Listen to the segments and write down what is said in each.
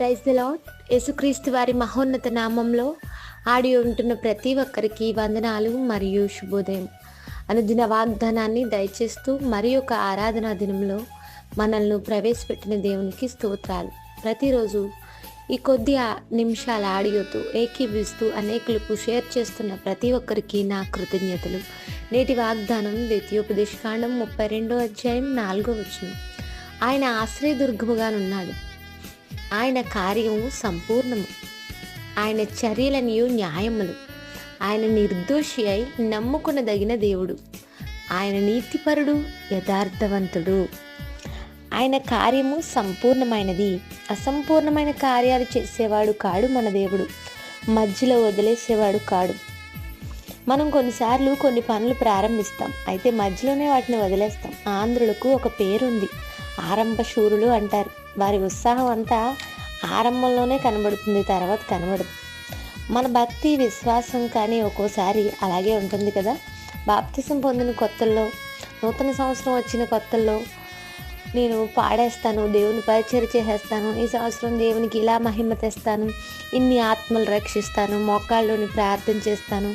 Praise the lord. యేసుక్రీస్తు వారి మహోన్నత నామంలో ఆడియో ఉంటున్న ప్రతి ఒక్కరికి వందనాలు మరియు శుభోదయం. అనుదిన వాగ్దానాన్ని దయచేస్తూ మరి ఒక ఆరాధనా దినంలో మనల్ని ప్రవేశపెట్టిన దేవునికి స్తోత్రాలు. ప్రతిరోజు ఈ కొద్ది నిమిషాల ఆడియోతో ఏకీభవిస్తూ అనేకులకు షేర్ చేస్తున్న ప్రతి ఒక్కరికి నా కృతజ్ఞతలు. నేటి వాగ్దానం ద్వితీయోపదేశకాండం 32 అధ్యాయం 4 ఆయన ఆశ్రయదుర్గముగానున్నాడు, ఆయన కార్యము సంపూర్ణము, ఆయన చర్యలనియు న్యాయములు, ఆయన నిర్దోషి అయి నమ్ముకొనదగిన దేవుడు, ఆయన నీతిపరుడు యథార్థవంతుడు. ఆయన కార్యము సంపూర్ణమైనది, అసంపూర్ణమైన కార్యాలు చేసేవాడు కాడు మన దేవుడు, మధ్యలో వదిలేసేవాడు కాడు. మనం కొన్నిసార్లు కొన్ని పనులు ప్రారంభిస్తాం, అయితే మధ్యలోనే వాటిని వదిలేస్తాం. ఆంధ్రులకు ఒక పేరుంది, ఆరంభ శూరులు అంటారు. వారి ఉత్సాహం అంతా ఆరంభంలోనే కనబడుతుంది, తర్వాత కనబడదు. మన భక్తి విశ్వాసం కానీ ఒక్కోసారి అలాగే ఉంటుంది కదా. బాప్తిసం పొందిన కొత్తల్లో, నూతన సంవత్సరం వచ్చిన కొత్తల్లో నేను పాడేస్తాను, దేవుని పరిచయం చేసేస్తాను, ఈ సంవత్సరం దేవునికి ఇలా మహిమ తెస్తాను, ఇన్ని ఆత్మలు రక్షిస్తాను, మోకాళ్ళలోని ప్రార్థన చేస్తాను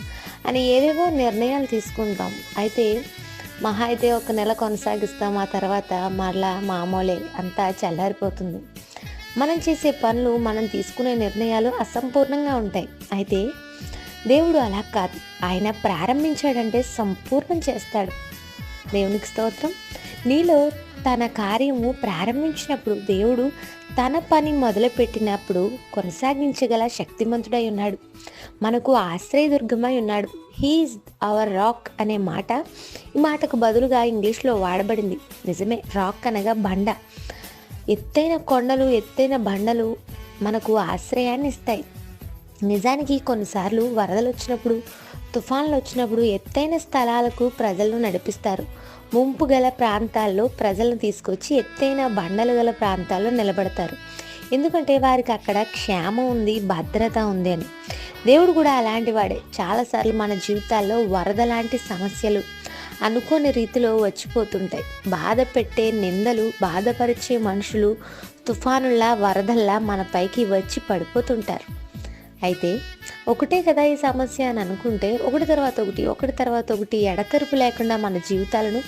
అని ఏవేవో నిర్ణయాలు తీసుకుంటాం. అయితే మహా అయితే ఒక నెల కొనసాగిస్తాం, ఆ తర్వాత మరలా మామూలే, అంతా చల్లారిపోతుంది. మనం చేసే పనులు, మనం తీసుకునే నిర్ణయాలు అసంపూర్ణంగా ఉంటాయి. అయితే దేవుడు అలా కాదు, ఆయన ప్రారంభించాడంటే సంపూర్ణం చేస్తాడు. దేవునికి స్తోత్రం. నీలో తన కార్యము ప్రారంభించినప్పుడు, దేవుడు తన పని మొదలుపెట్టినప్పుడు కొనసాగించగల శక్తిమంతుడై ఉన్నాడు, మనకు ఆశ్రయదుర్గమై ఉన్నాడు. హీఈస్ అవర్ రాక్ అనే మాట ఈ మాటకు బదులుగా ఇంగ్లీష్లో వాడబడింది. నిజమే, రాక్ అనగా బండ. ఎత్తైన కొండలు, ఎత్తైన బండలు మనకు ఆశ్రయాన్ని ఇస్తాయి. నిజానికి కొన్నిసార్లు వరదలు వచ్చినప్పుడు, తుఫాన్లు వచ్చినప్పుడు ఎత్తైన స్థలాలకు ప్రజలను నడిపిస్తారు. ముంపు గల ప్రాంతాల్లో ప్రజలను తీసుకొచ్చి ఎత్తైన బండలు గల ప్రాంతాల్లో నిలబడతారు. ఎందుకంటే వారికి అక్కడ క్షేమం ఉంది, భద్రత ఉంది అని. దేవుడు కూడా అలాంటి వాడే. చాలాసార్లు మన జీవితాల్లో వరద లాంటి సమస్యలు అనుకోని రీతిలో వచ్చిపోతుంటాయి. బాధ పెట్టే నిందలు, బాధపరిచే మనుషులు తుఫానుల్లా, వరదల్లా మన పైకి వచ్చి పడిపోతుంటారు. అయితే ఒకటే కదా ఈ సమస్య అని అనుకుంటే ఒకటి తర్వాత ఒకటి ఎడతెరుపు లేకుండా మన జీవితాలను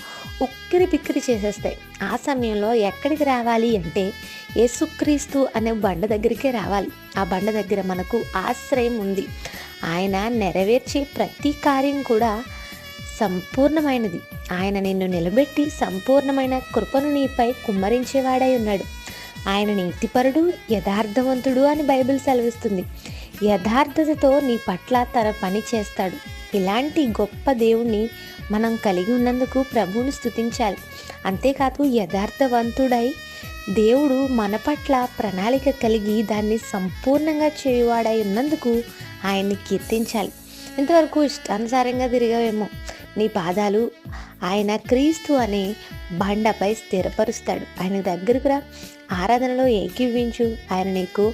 ఉక్కిరి పిక్కిరి చేసేస్తాయి. ఆ సమయంలో ఎక్కడికి రావాలి అంటే యేసుక్రీస్తు అనే బండ దగ్గరికే రావాలి. ఆ బండ దగ్గర మనకు ఆశ్రయం ఉంది. ఆయన నెరవేర్చే ప్రతి కార్యం కూడా సంపూర్ణమైనది. ఆయన నిన్ను నిలబెట్టి సంపూర్ణమైన కృపను నీపై కుమ్మరించేవాడై ఉన్నాడు. ఆయన నీతిపరుడు, యథార్థవంతుడు అని బైబిల్ సెలవిస్తుంది. యథార్థతతో నీ పట్ల తన పని చేస్తాడు. ఇలాంటి గొప్ప దేవుణ్ణి మనం కలిగి ఉన్నందుకు ప్రభువుని స్తుతించాలి. అంతేకాదు, యథార్థవంతుడై దేవుడు మన పట్ల ప్రణాళిక కలిగి దాన్ని సంపూర్ణంగా చేయువాడై ఉన్నందుకు ఆయన్ని కీర్తించాలి. ఇంతవరకు ఇష్టానుసారంగా తిరిగావేమో, నీ పాదాలు ఆయన క్రీస్తు అనే బండపై స్థిరపరుస్తాడు. ఆయన దగ్గరకు రా, ఆరాధనలో ఏకీవించు. ఆయన నీకు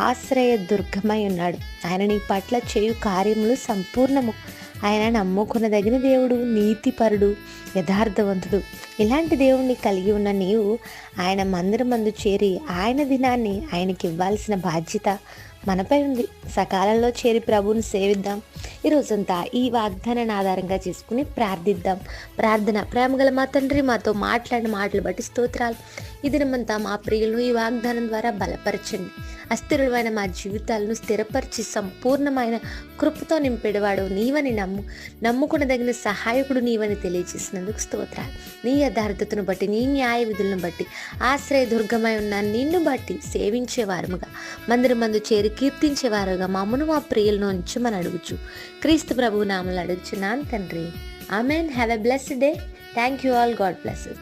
ఆశ్రయ దుర్గమై ఉన్నాడు. ఆయన నీ పట్ల చేయు కార్యములు సంపూర్ణము. ఆయన నమ్ముకునదగిన దేవుడు, నీతిపరుడు, యథార్థవంతుడు. ఇలాంటి దేవుణ్ణి కలిగి ఉన్న నీవు ఆయన మందిరమందు చేరి ఆయన దినాన్ని ఆయనకి ఇవ్వాల్సిన బాధ్యత మనపై ఉంది. సకాలంలో చేరి ప్రభువుని సేవిద్దాం. ఈరోజంతా ఈ వాగ్దానాన్ని ఆధారంగా చేసుకుని ప్రార్థిద్దాం. ప్రార్థన. ప్రేమగల మా తండ్రి, మాతో మాట్లాడిన మాటలు బట్టి స్తోత్రాలు. ఈ దినమంతా మా ప్రియులను ఈ వాగ్దానం ద్వారా బలపరచండి. అస్థిరులమైన మా జీవితాలను స్థిరపరిచి సంపూర్ణమైన కృపతో నింపేవాడు నీవని నమ్ముకునదగిన సహాయకుడు నీవని తెలియజేసినందుకు స్తోత్రాలు. నీ యథార్థతను బట్టి, నీ న్యాయ విధులను బట్టి, ఆశ్రయ దుర్గమై ఉన్న నిన్ను బట్టి సేవించేవారముగా, మందిరమందు చేరి కీర్తించేవారుగా మమ్మను మా ప్రియులను ఉంచమని అడుగుచు క్రీస్తు ప్రభు నామములో అడుగుచున్నాను తండ్రి. Amen. Have a blessed day. Thank you all. God bless you.